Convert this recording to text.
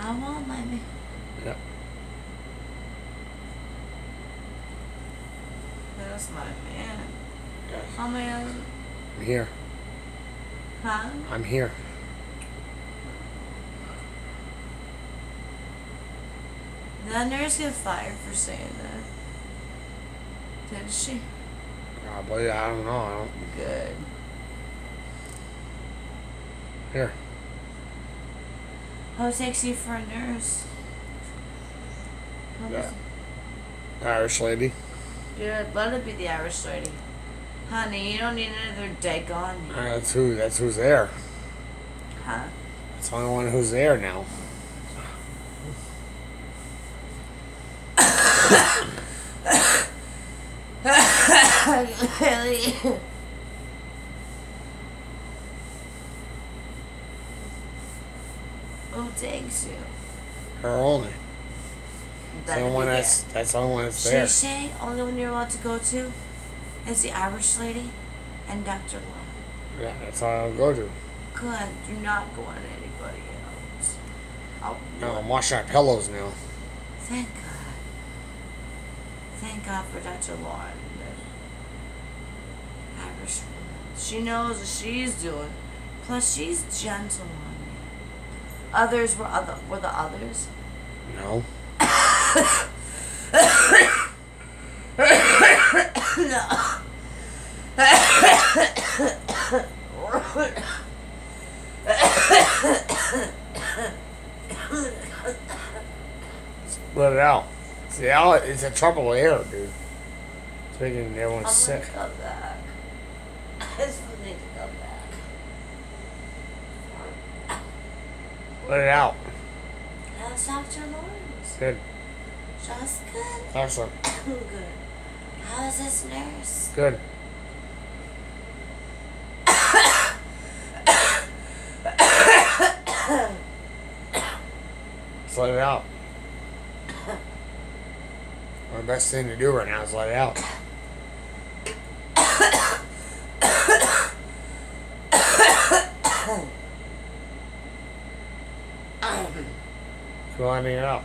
I won't, maybe. Yep. That's my man. Yes. How many hours? I'm here. Huh? I'm here. Did that nurse get fired for saying that? Did she? Probably. I don't know. I don't. Good. Here. Who takes you for a nurse? Yeah. Irish lady. Good. Let it be the Irish lady. Honey, you don't need another Dagon. That's who's there. Huh? That's the only one who's there now. Really? Who takes you? Her only. That's That's the only one that's there. She say only one you're allowed to go to is the Irish lady and Dr. Law. Yeah, that's all I'll go to. Good. Do not go on anybody else. No, I'm washing our pillows now. Thank God. Thank God for Dr. Law and the Irish woman. She knows what she's doing. Plus, she's gentle on me. Others were the others? No. No. Let it out. See, it's a trouble air, dude. It's making everyone sick. I'm gonna come back. I just need to come back. Let it out. How's Dr. Lawrence? Good. Just good? Excellent. Good. How's this nurse? Good. Just let it out. Well, the best thing to do right now is let it out. So let me out.